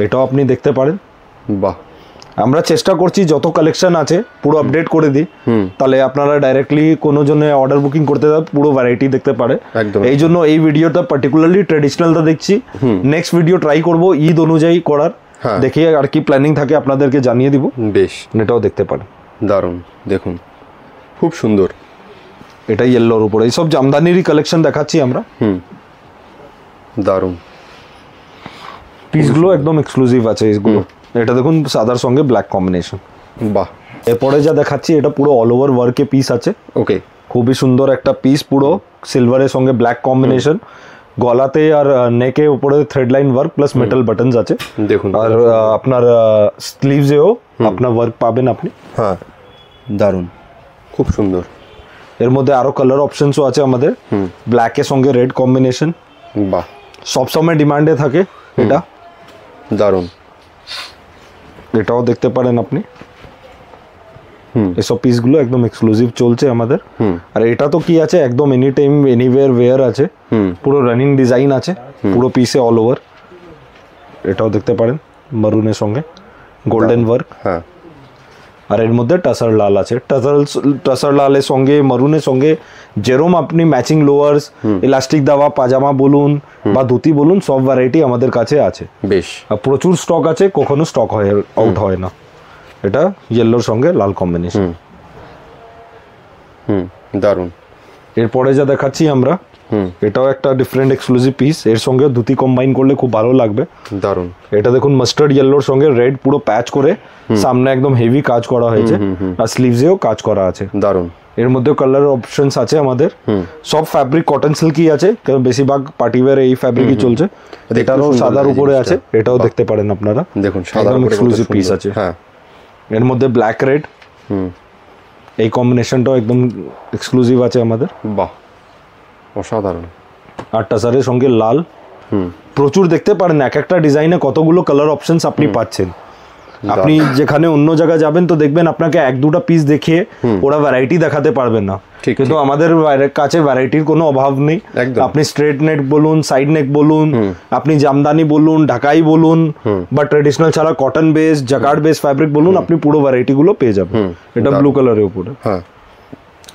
এটাও আপনি দেখতে পারেন। বাহ। আমরা চেষ্টা করছি যত কালেকশন আছে পুরো আপডেট করে দিই, তাহলে আপনারা ডাইরেক্টলি কোনো জন্য অর্ডার বুকিং করতে যান, পুরো ভ্যারাইটি দেখতে পারে। এই জন্য এই ভিডিওটা পার্টিকুলারলি ট্রেডিশনালটা দেখছি, নেক্সট ভিডিও ট্রাই করব ঈদ অনুযায়ী করার, দেখি আর কি প্ল্যানিং থাকে আপনাদেরকে জানিয়ে দিব। বেশ, এটাও দেখতে পারেন, দারুণ, দেখুন খুব সুন্দর। এটা ইয়েলোর উপরে, এইসব জামদানিরই কালেকশন দেখাচ্ছি আমরা। দারুণ, পিসগুলো একদম এক্সক্লুসিভ আছে এইগুলো। এটা দেখুন সাদার সঙ্গে ব্ল্যাক কম্বিনেশন। বাহ। এরপরে যা দেখাচ্ছি এটা পুরো অল ওভার ওয়ার্কে পিস আছে। ওকে, খুবই সুন্দর একটা পিস, পুরো সিলভারের সঙ্গে ব্ল্যাক কম্বিনেশন, গলাতে আর নেকে উপরে thread line work plus metal buttons আছে দেখুন। আর আপনার স্লিভসেও আপনার ওয়ার্ক পাবেন আপনি। হ্যাঁ, দারুণ, খুব সুন্দর। এর মধ্যে আরো কালার অপশনসও আছে আমাদের, ব্ল্যাকের সঙ্গে রেড কম্বিনেশন। বাহ, সবসময় ডিমান্ডে থাকে এটা। দারুণ, এটাও দেখতে পারেন আপনি। এসব পিসগুলো একদম এক্সক্লুসিভ চলছে আমাদের। আর এটা তো কি আছে, একদম এনি টাইম এনিওয়্যার ওয়্যার আছে, পুরো রানিং ডিজাইন আছে পুরো পিসে অল ওভার। এটাও দেখতে পারেন, মারুনের সঙ্গে গোল্ডেন ওয়ার্ক। হ্যাঁ, আর এর মধ্যে টাসার লাল আছে। টাসার লালের সঙ্গে মারুনের সঙ্গে যেরকম আপনি ম্যাচিং লোয়ার্স, ইলাস্টিক দেওয়া পাজামা বলুন বা ধুতি বলুন, সব ভ্যারাইটি আমাদের কাছে আছে। বেশ, আর প্রচুর স্টক আছে, কখনো স্টক আউট হয় না। এটা ইয়েলোর সঙ্গে লাল কম্বিনেশন। দারুন। এরপরে যা দেখাচ্ছি আমরা, এটাও একটা ডিফারেন্ট এক্সক্লুসিভ পিস, এর সঙ্গে ধুতি কম্বাইন করলে খুব ভালো লাগবে। দারুন। এটা দেখুন মাস্টার্ড ইয়েলোর সঙ্গে রেড পুরো প্যাচ করে, সামনে একদম হেভি কাজ করা হয়েছে, আর স্লিভসেও কাজ করা আছে। দারুন। এর মধ্যে কালার অপশনস আছে আমাদের, সব ফ্যাব্রিক কটন সিল্কই আছে, কারণ বেশিরভাগ পার্টিওয়্যার এই ফ্যাব্রিকই চলছে। এটারও সাদার উপরে আছে, এটাও দেখতে পারেন আপনারা, দেখুন সাদার একদম উপরে এক্সক্লুসিভ পিস আছে। হ্যাঁ, এর মধ্যে ব্ল্যাক রেড, এই কম্বিনেশনটাও একদম এক্সক্লুসিভ আছে আমাদের। বাহ, অসাধারণ। আর টাসারের সঙ্গে লাল, প্রচুর দেখতে পারেন এক একটা ডিজাইনে কতগুলো কালার অপশনস আপনি পাচ্ছেন। আপনি যেখানে অন্য জায়গায় যাবেন তো দেখবেন আপনাকে এক দুটা পিস দেখিয়ে ওরা ভ্যারাইটি দেখাতে পারবেন না, কিন্তু আমাদের কাছে ভ্যারাইটির কোনো অভাব নেই। আপনি স্ট্রেট নেক বলুন, সাইড নেক বলুন, আপনি জামদানি বলুন, ঢাকাই বলুন, বা ট্রেডিশনাল ছাড়া cotton base, jacquard base fabric বলুন, আপনি পুরো ভ্যারাইটি গুলো পেয়ে যাবেন। এটা ব্লু কালারের উপরে, হ্যাঁ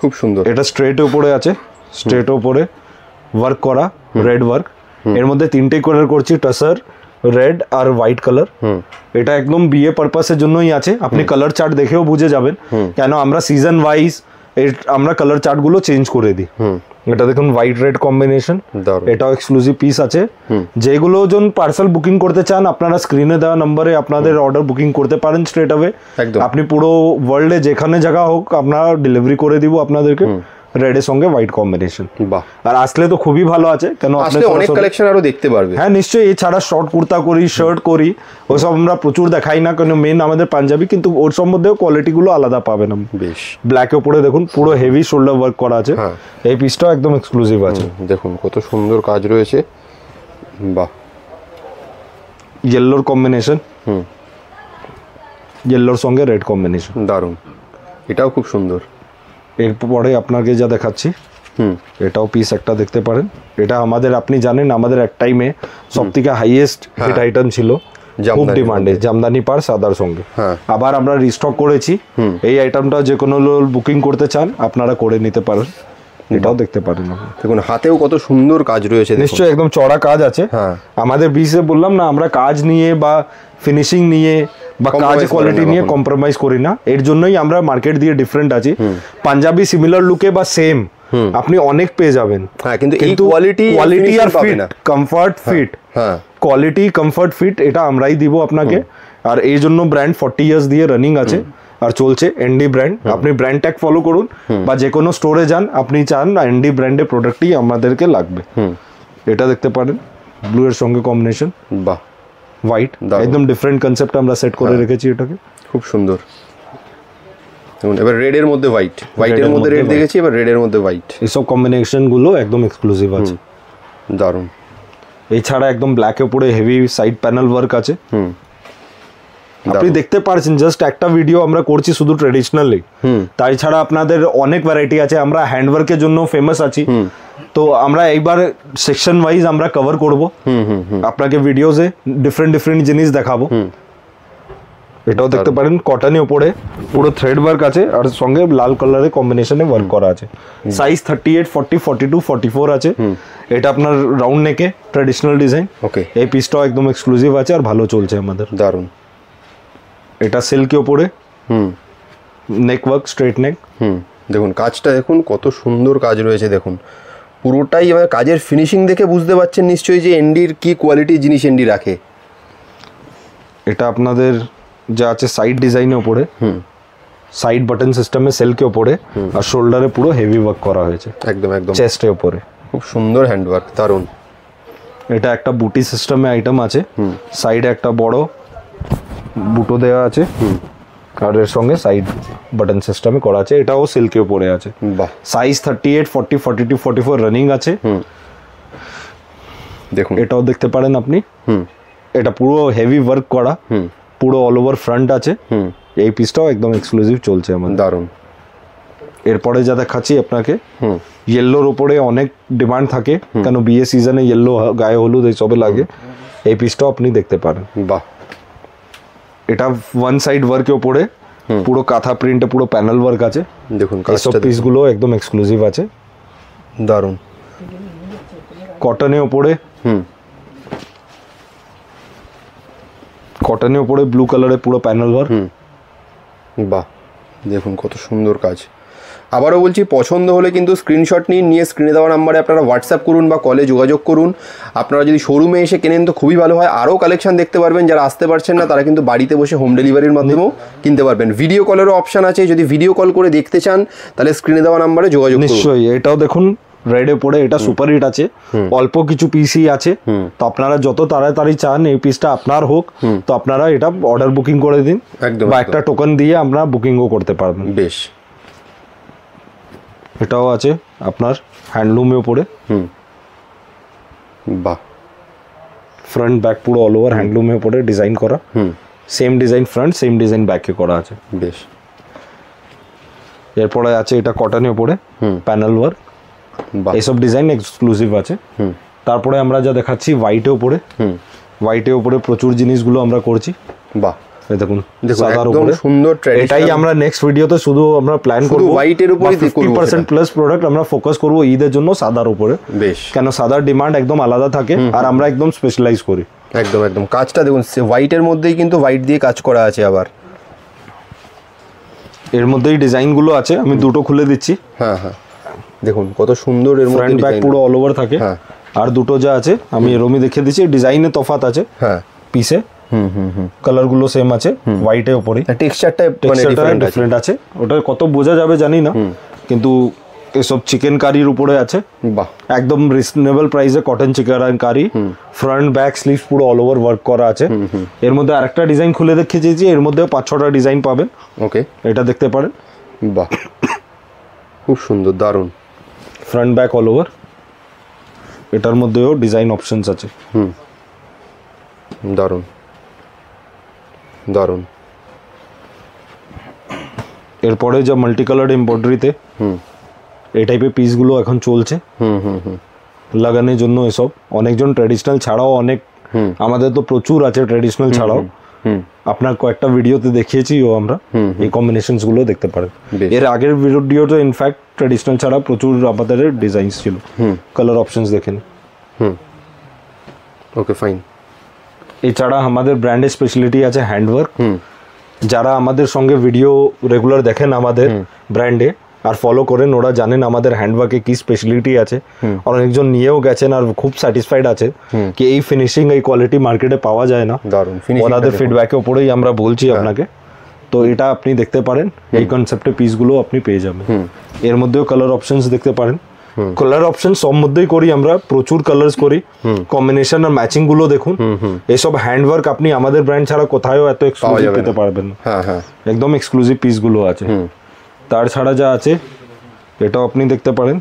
খুব সুন্দর। এটা স্ট্রেট উপরে আছে, স্ট্রেট উপরে ওয়ার্ক করা, রেড ওয়ার্ক। এর মধ্যে তিনটে কালার করছি, টাসার, রেড আর হোয়াইট কালার। এটা একদম বিয়ে পারপাসের জন্যই আছে, আপনি কালার চার্ট দেখেও বুঝে যাবেন, কেন আমরা সিজন ওয়াইজ আমরা কালার চার্ট গুলো চেঞ্জ করে দিই। এটা দেখুন হোয়াইট রেড কম্বিনেশন, এটাও এক্সক্লুসিভ পিস আছে। যেগুলো জন পার্সেল বুকিং করতে চান, আপনারা স্ক্রিনে দেওয়া নম্বরে আপনাদের অর্ডার বুকিং করতে পারেন স্ট্রেট অ্যাওয়ে। আপনি পুরো ওয়ার্ল্ডে যেখানে জায়গা হোক আমরা ডেলিভারি করে দিব আপনাদেরকে। রেডের সঙ্গে হোয়াইট কম্বিনেশন। বাহ, আর আসলে তো খুবই ভালো আছে, কেন আসলে অনেক কালেকশন আরো দেখতে পারবে। হ্যাঁ নিশ্চয়ই, এছাড়া শর্ট কুর্তা করি, শার্ট করি, ওসব আমরা প্রচুর দেখাই না, কারণ মেন আমাদের পাঞ্জাবি, কিন্তু ওর সম্বন্ধেও কোয়ালিটি গুলো আলাদা পাবেন। বেশ, ব্ল্যাক এর উপরে দেখুন পুরো হেভি শোল্ডার ওয়ার্ক করা আছে, এই পিসটাও একদম এক্সক্লুসিভ আছে। দেখুন কত সুন্দর কাজ রয়েছে। বাহ, ইয়েলোর কম্বিনেশন, ইয়েলোর সঙ্গে রেড কম্বিনেশন, দারুন। এটাও খুব সুন্দর। এরপরে আপনাকে যা দেখাচ্ছি, এটাও পিস একটা দেখতে পারেন। এটা আমাদের, আপনি জানেন আমাদের এক টাইমে সব থেকে হাইয়েস্ট হিট আইটেম ছিল, খুব ডিমান্ডে, জামদানি পার সাদার সঙ্গে। আবার আমরা রিস্টক করেছি এই আইটেমটা, যে কোনো বুকিং করতে চান আপনারা করে নিতে পারেন। এটাও দেখতে পারেন। দেখুন হাতেও কত সুন্দর কাজ রয়েছে, নিশ্চয়ই একদম চড়া কাজ আছে। আমাদের বিসে বললাম না, আমরা কাজ নিয়ে বা ফিনিশিং নিয়ে বা কাজ কোয়ালিটি নিয়ে কম্প্রোমাইজ করি না, এর জন্যই আমরা মার্কেট দিয়ে ডিফারেন্ট আছি। পাঞ্জাবি সিমিলার লুকে বা সেম আপনি অনেক পেয়ে যাবেন, কিন্তু এই কোয়ালিটি আর fit, comfort fit, quality comfort fit এটা আমরাই দিব আপনাকে। আর এই জন্য ব্র্যান্ড 40 ইয়ার্স দিয়ে রানিং আছে আর চলছে, এনডি ব্র্যান্ড। আপনি ব্র্যান্ড ট্যাগ ফলো করুন বা যে কোনো স্টোরে যান, আপনি চান এনডি ব্র্যান্ডের প্রোডাক্টই আমাদেরকে লাগবে। এটা দেখতে পারেন ব্লু এর সঙ্গে কম্বিনেশন, বাহ, হোয়াইট, একদম ডিফারেন্ট কনসেপ্ট আমরা সেট করে রেখেছি এটাকে, খুব সুন্দর। এবার রেড এর মধ্যে হোয়াইট, হোয়াইটের মধ্যে রেড দেখেছি, এবার রেড এর মধ্যে হোয়াইট, এইসব কম্বিনেশন গুলো একদম এক্সক্লুসিভ আছে। দারুন। এছাড়া একদম ব্ল্যাক এর উপরে হেভি সাইড প্যানেল ওয়ার্ক আছে। আপনি দেখতে পারছেন, জাস্ট একটা ভিডিও আমরা করছি শুধু ট্রেডিশনালি, তাই ছাড়া আপনাদের অনেক ভ্যারাইটি আছে। আমরা হ্যান্ডওয়ার্কের জন্য ফেমাস আছি, তো আমরা এইবার সেকশন ওয়াইজ আমরা কভার করব, আপনাকে ভিডিওসে ডিফারেন্ট ডিফারেন্ট জিনিস দেখাবো। এটাও দেখতে পারেন কটনের উপরে পুরো থ্রেড ওয়ার্ক আছে, আর সঙ্গে লাল কালারের কম্বিনেশনে ওয়ার্ক করা আছে। সাইজ 38, 40, 42, 44 আছে। এটা আপনার রাউন্ড নেকে ট্রেডিশনাল ডিজাইন। ওকে, এই পিসটাও একদম এক্সক্লুসিভ আছে আর ভালো চলছে আমাদের। দারুন। এটা সিল্কের উপরে নেক ওয়ার্ক, স্ট্রেট নেক। দেখুন কাজটা, দেখুন কত সুন্দর কাজ রয়েছে। দেখুন পুরোটাই এবার কাজের ফিনিশিং দেখে বুঝতে পারছেন নিশ্চয়ই যে এনডির কি কোয়ালিটি জিনিস এনডি রাখে। এটা আপনাদের যা আছে সাইড ডিজাইনের উপরে, সাইড বাটন সিস্টেমে সিল্কের উপরে, আর শোল্ডারে পুরো হেভি ওয়ার্ক করা হয়েছে, একদম একদম চেস্টের উপরে খুব সুন্দর হ্যান্ড ওয়ার্ক, দারুন। এটা একটা বুটি সিস্টেমে আইটেম আছে, সাইডে একটা বড় বুটো দেওয়া আছে, আর এর সঙ্গে সাইড বাটন সিস্টেমে করা আছে। এটাও সিল্কের উপরে আছে। বাহ, সাইজ 38, 40, 42, 44 রানিং আছে। দেখুন এটাও দেখতে পারেন আপনি। এটা পুরো হেভি ওয়ার্ক করা, পুরো অল ওভার ফ্রন্ট আছে। এই পিসটাও একদম এক্সক্লুসিভ চলছে আমাদের, দারুন। এরপরে যা দেখাচ্ছি আপনাকে, ইয়েলোর উপরে অনেক ডিমান্ড থাকে, কেন বিয়ে সিজনে ইয়েলো, গায়ে হলুদ এইসবে লাগে। এই পিসটাও আপনি দেখতে পারেন। বাহ, এটা ওয়ান সাইড ওয়ার্কের উপরে পুরো কাঁথা প্রিন্টে পুরো প্যানেল ওয়ার্ক আছে দেখুন এইসব পিসগুলো একদম এক্সক্লুসিভ আছে দারুন কটনের উপরে কটনের উপরে ব্লু কালারে পুরো প্যানেল ওয়ার্ক বাহ দেখুন কত সুন্দর কাজ আবারও বলছি পছন্দ হলে কিন্তু স্ক্রিনশট নিয়ে স্ক্রিনে দেওয়া নাম্বারে আপনারা হোয়াটসঅ্যাপ করুন বা কলে যোগাযোগ করুন আপনারা যদি শোরুমে এসে কেনেন তো খুবই ভালো হয় আরও কালেকশন দেখতে পারবেন যারা আসতে পারছেন না তারা কিন্তু বাড়িতে বসে হোম ডেলিভারির মাধ্যমেও কিনতে পারবেন ভিডিও কলেরও অপশন আছে যদি ভিডিও কল করে দেখতে চান তাহলে স্ক্রিনে দেওয়া নাম্বারে যোগাযোগ করুন নিশ্চয়ই এটাও দেখুন রেডে পড়ে এটা সুপার হিট আছে অল্প কিছু পিসই আছে তো আপনারা যত তাড়াতাড়ি চান এই পিসটা আপনার হোক তো আপনারা এটা অর্ডার বুকিং করে দিন বা একটা টোকেন দিয়ে আমরা বুকিংও করতে পারবেন বেশ এটাও আছে আপনার হ্যান্ডলুমের উপরে বাহ ফ্রন্ট ব্যাক পুরো অল ওভার হ্যান্ডলুমের উপরে ডিজাইন করা same design front same design ব্যাকে করা আছে বেশ এরপরে আছে এটা কটনের উপরে প্যানেল ওয়ার্ক এইসব ডিজাইন এক্সক্লুসিভ আছে তারপরে আমরা যা দেখাচ্ছি হোয়াইটের উপরে হোয়াইটের উপরে প্রচুর জিনিসগুলো আমরা করছি বাহ দেখুন সাদার উপরে সুন্দর ট্র্যাডিশনাল এটাই আমরা নেক্সট ভিডিওতে শুধু আমরা প্ল্যান করব হোয়াইটের উপরে 50% প্লাস প্রোডাক্ট আমরা ফোকাস করব ঈদের জন্য সাদার উপরে বেশ কেন সাদার ডিমান্ড একদম আলাদা থাকে আর আমরা একদম স্পেশালাইজ করি একদম একদম কাজটা দেখুন হোয়াইটের মধ্যেই কিন্তু হোয়াইট দিয়ে কাজ করা আছে আবার এর মধ্যেই ডিজাইনগুলো আছে আমি দুটো খুলে দিচ্ছি হ্যাঁ হ্যাঁ দেখুন কত সুন্দর এর মধ্যে ফ্রন্ট ব্যাক পুরো অল ওভার থাকে আর দুটো যা আছে আমি এরমই দেখিয়ে দিচ্ছি ডিজাইনে তফাৎ আছে হ্যাঁ পিসে কালার গুলো সেম আছে হোয়াইটের উপরে টেক্সচারটা মানে ডিফারেন্ট আছে ওটা কত বোঝা যাবে জানি না কিন্তু এসব চিকেন কারির উপরে আছে বাহ একদম রিজনেবল প্রাইসে cotton chikankari front back sleeves পুরো অল ওভার ওয়ার্ক করা আছে এর মধ্যে আরেকটা ডিজাইন খুলে দেখিয়েছি এর মধ্যে 5-6টা ডিজাইন পাবেন ওকে এটা দেখতে পারেন বাহ খুব সুন্দর দারুন ফ্রন্ট ব্যাক অল ওভার এটার মধ্যেও ডিজাইন অপশনস আছে দারুন দারুন এরপরে যা মাল্টি কালার এমব্রয়ডারিতে এই টাইপের পিসগুলো এখন চলছে লাগানোর জন্য এসব অনেকজন ট্র্যাডিশনাল ছাড়াও অনেক আমাদের তো প্রচুর আছে ট্র্যাডিশনাল ছাড়াও আপনার কয়েকটা ভিডিওতে দেখিয়েছিও আমরা এই কম্বিনেশনস গুলো দেখতে পারেন এর আগের ভিডিওতে ইনফ্যাক্ট ট্র্যাডিশনাল ছাড়া প্রচুর আমাদের ডিজাইনস ছিল কালার অপশনস দেখেন ওকে ফাইন এছাড়া আমাদের ব্র্যান্ডের স্পেশালিটি আছে হ্যান্ডওয়ার্ক যারা আমাদের সঙ্গে ভিডিও রেগুলার দেখেন আমাদের ব্র্যান্ডে আর ফলো করেন ওরা জানেন আমাদের হ্যান্ডওয়ার্কে কি স্পেশালিটি আছে অনেকজন নিয়েও গেছেন আর খুব স্যাটিসফাইড আছে কি এই ফিনিশিং এই কোয়ালিটি মার্কেটে পাওয়া যায় না দারুন ওনাদের ফিডব্যাকের উপরেই আমরা বলছি আপনাকে তো এটা আপনি দেখতে পারেন এই কনসেপ্টে পিসগুলো আপনি পেয়ে যাবেন এর মধ্যেও কালার অপশনস দেখতে পারেন কালার অপশন সব মধ্যেই করি আমরা প্রচুর কালার্স করি কম্বিনেশন আর ম্যাচিং গুলো দেখুন এসব হ্যান্ডওয়ার্ক আপনি আমাদের ব্র্যান্ড ছাড়া কোথাও এত এক্সক্লুসিভ পেতে পারবেন না একদম এক্সক্লুসিভ পিসগুলো আছে তার ছাড়া যা আছে এটাও আপনি দেখতে পারেন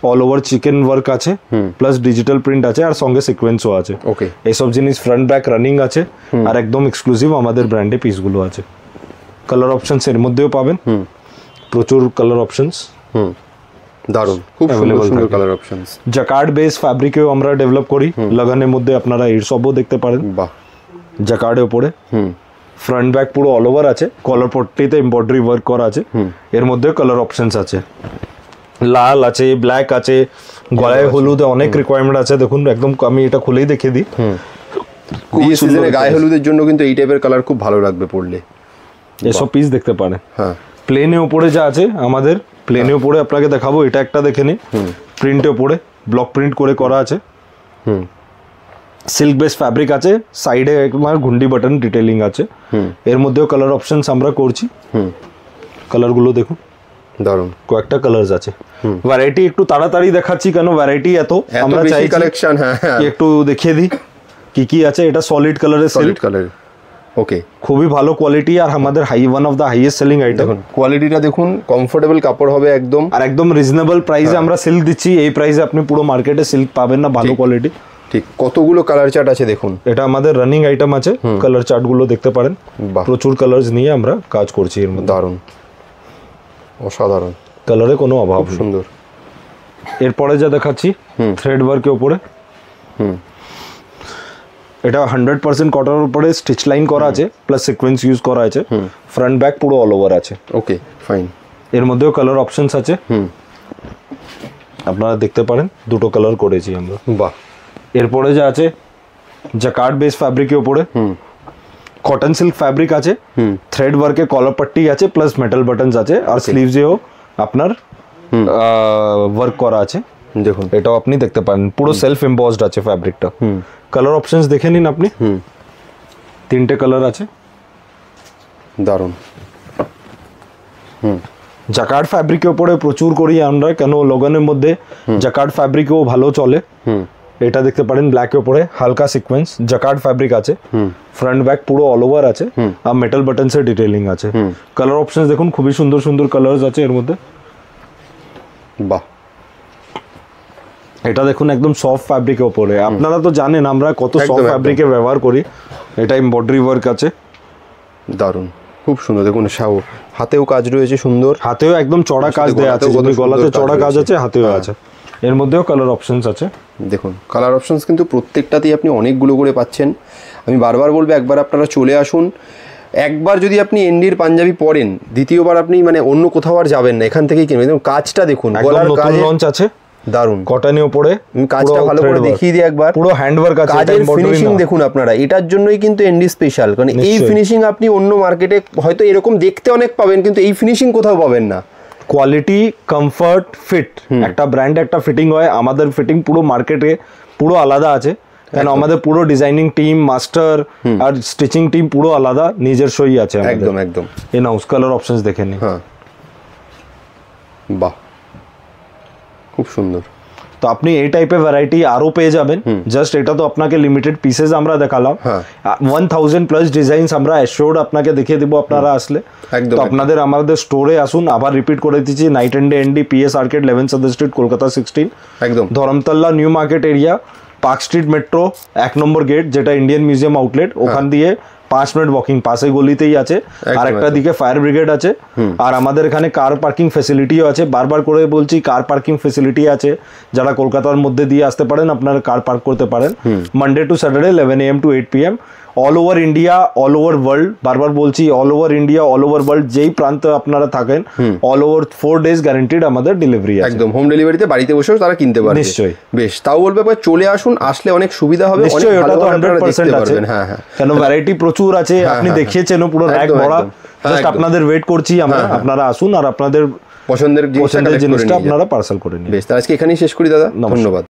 অল ওভার চিকেন ওয়ার্ক আছে প্লাস ডিজিটাল প্রিন্ট আছে আর সঙ্গে সিকোয়েন্সও আছে ওকে এইসব জিনিস ফ্রন্ট ব্যাক রানিং আছে আর একদম এক্সক্লুসিভ আমাদের ব্র্যান্ডে পিসগুলো আছে কালার অপশনস এর মধ্যেও পাবেন প্রচুর কালার অপশনস দারুন খুব সুন্দর কালার অপশনস জাকার্ড বেস ফ্যাব্রিকেও আমরা ডেভেলপ করি লাগানোর মধ্যে আপনারা এর সবও দেখতে পারেন বাহ জাকার্ডের উপরে ফ্রন্ট ব্যাক পুরো অল ওভার আছে কলার পট্টিতে এমব্রয়ডারি ওয়ার্ক করা আছে এর মধ্যে কালার অপশনস আছে লাল আছে ব্ল্যাক আছে গলায় হলুদে অনেক রিকোয়ারমেন্ট আছে দেখুন একদম আমি এটা খুলেই দেখিয়ে দিই বিয়ে সিজনে গায়ে হলুদের জন্য কিন্তু এই টাইপের কালার খুব ভালো লাগবে পরলে এসব পিস দেখতে পারেন হ্যাঁ প্লেনের উপরে যা আছে আমাদের প্লেনের উপরে আপনাকে দেখাবো এটা একটা দেখে নিন প্রিন্টের উপরে ব্লক প্রিন্ট করে করা আছে সিল্ক বেস ফ্যাব্রিক আছে সাইডে একবার ঘুন্ডি বাটন ডিটেইলিং আছে এর মধ্যেও কালার অপশনস আমরা করছি কালারগুলো দেখুন দারুন কয়েকটা কালারস আছে ভ্যারাইটি একটু তাড়াতাড়ি দেখাচ্ছি কেন ভ্যারাইটি এত আমরা চাই কালেকশন হ্যাঁ একটু দেখিয়ে দিই কি কি আছে এটা সলিড কালারের সলিড কালার ওকে খুবই ভালো কোয়ালিটি আর আমাদের one of the highest selling item দেখুন কোয়ালিটিটা দেখুন কমফোর্টেবল কাপড় হবে একদম আর একদম রিজনেবল প্রাইসে আমরা সিল্ক দিচ্ছি এই প্রাইসে আপনি পুরো মার্কেটে সিল্ক পাবেন না ভালো কোয়ালিটি ঠিক কতগুলো কালার চার্ট আছে দেখুন এটা আমাদের রানিং আইটেম আছে কালার চার্ট গুলো দেখতে পারেন প্রচুর কালারস নিয়ে আমরা কাজ করছি এর মধ্যে দারুন অসাধারণ কালারে কোনো অভাব সুন্দর এরপরে যা দেখাচ্ছি থ্রেড ওয়ার্কের উপরে এটা 100% কটনের উপরে স্টিচ লাইন করা আছে প্লাস সিকোয়েন্স ইউজ করা আছে ফ্রন্ট ব্যাক পুরো অল ওভার আছে ওকে ফাইন এর মধ্যেও কালার অপশনস আছে আপনারা দেখতে পারেন দুটো কালার করেছি আমরা বাহ এরপরে যা আছে জ্যাকার্ড বেস ফ্যাব্রিকের উপরে কটন সিল্ক ফ্যাব্রিক আছে থ্রেড ওয়ার্কে কলার পট্টি আছে প্লাস মেটাল বাটনস আছে আর স্লিভসেও আপনার ওয়ার্ক করা আছে দেখুন এটাও আপনি দেখতে পারেন পুরো সেলফ এমবসড আছে ফ্যাব্রিকটা কালার অপশনস দেখে নিন আপনি তিনটে কালার আছে দারুণ জ্যাকার্ড ফ্যাব্রিকের উপরে প্রচুর করি আমরা কেন লোগানের মধ্যে জ্যাকার্ড ফ্যাব্রিকও ভালো চলে এটা দেখতে পারেন ব্ল্যাকের উপরে হালকা সিকোয়েন্স জ্যাকার্ড ফ্যাব্রিক আছে ফ্রন্ট ব্যাক পুরো অল ওভার আছে আর মেটাল বাটনসের ডিটেইলিং আছে কালার অপশনস দেখুন খুবই সুন্দর সুন্দর কালারস আছে এর মধ্যে বাহ এটা দেখুন একদম সফট ফ্যাব্রিকের উপরে আপনারা তো জানেন আমরা কত সফট ফ্যাব্রিকে ব্যবহার করি এটা এমব্রয়ডারি ওয়ার্ক আছে দারুণ খুব সুন্দর দেখুন হাতেও কাজ রয়েছে সুন্দর হাতেও একদম চড়া কাজ দেয়া আছে যদি গলাতে চড়া কাজ আছে হাতেও আছে এর মধ্যেও কালার অপশনস আছে দেখুন কালার অপশনস কিন্তু প্রত্যেকটাতেই আপনি অনেকগুলো করে পাচ্ছেন আমি বারবার বলবো একবার আপনারা চলে আসুন একবার যদি আপনি এনডির পাঞ্জাবি পরেন দ্বিতীয়বার আপনি মানে অন্য কোথাও আর যাবেন না এখান থেকেই কিনবেন দেখুন কাজটা দেখুন গলার কাজ লঞ্চ আছে দারুণ কটনের উপরে কাজটা ভালো করে দেখিয়ে দিই একবার পুরো হ্যান্ড ওয়ার্ক আছে কাজের ফিনিশিং দেখুন আপনারা এটার জন্যই কিন্তু এনডি স্পেশাল কারণ এই ফিনিশিং আপনি অন্য মার্কেটে হয়তো এরকম দেখতে অনেক পাবেন কিন্তু এই ফিনিশিং কোথাও পাবেন না কোয়ালিটি কমফর্ট ফিট একটা ব্র্যান্ড একটা ফিটিং হয় আমাদের ফিটিং পুরো মার্কেটে পুরো আলাদা আছে কেন আমাদের পুরো ডিজাইনিং টিম মাস্টার আর স্টিচিং টিম পুরো আলাদা নিজস্বই আছে একদম একদম এই নাউস কালার অপশনস দেখে নিন হ্যাঁ বাহ খুব সুন্দর তো আপনি এই টাইপের ভ্যারাইটি আরো পেয়ে যাবেন জাস্ট এটা তো আপনাকে লিমিটেড পিসেস আমরা দেখালাম 1000 প্লাস ডিজাইনস আমরা অ্যাশোর্ড আপনাকে দেখিয়ে দিব আপনারা আসলে তো আপনাদের আমাদের স্টোরে আসুন আবার রিপিট করে দিচ্ছি night and day ND PS arcade 11 Sudder Street Kolkata 16 একদম Dharmatala New Market area Park Street metro 1 নম্বর গেট যেটা ইন্ডিয়ান মিউজিয়াম আউটলেট ওখান দিয়ে 5 মিনিট ওয়াকিং পাশে গলিতেই আছে আর একটা দিকে ফায়ার ব্রিগেড আছে আর আমাদের এখানে কার পার্কিং ফ্যাসিলিটিও আছে বারবার করে বলছি কার পার্কিং ফ্যাসিলিটি আছে যারা কলকাতার মধ্যে দিয়ে আসতে পারেন আপনারা কার পার্ক করতে পারেন Monday to Saturday 11 AM to 8 PM all over India all over world বারবার বলছি all over India all over world যেই প্রান্তে আপনারা থাকেন অল ওভার 4 days গ্যারান্টিড আমাদের ডেলিভারি আছে একদম হোম ডেলিভারিতে বাড়িতে বসেও তারা কিনতে পারবে নিশ্চয়ই বেশ তাও বলবে একবার চলে আসুন আসলে অনেক সুবিধা হবে অনেক ভালো তো 100% আছে হ্যাঁ হ্যাঁ কেন ভ্যারাইটি প্রচুর আছে আপনি দেখিয়েছেন পুরো র‍্যাক ভরা জাস্ট আপনাদের ওয়েট করছি আমরা আপনারা আসুন আর আপনাদের পছন্দের জিনিসটা আপনারা পার্সেল করে নিন বেশ আজকে এখানেই শেষ করি দাদা ধন্যবাদ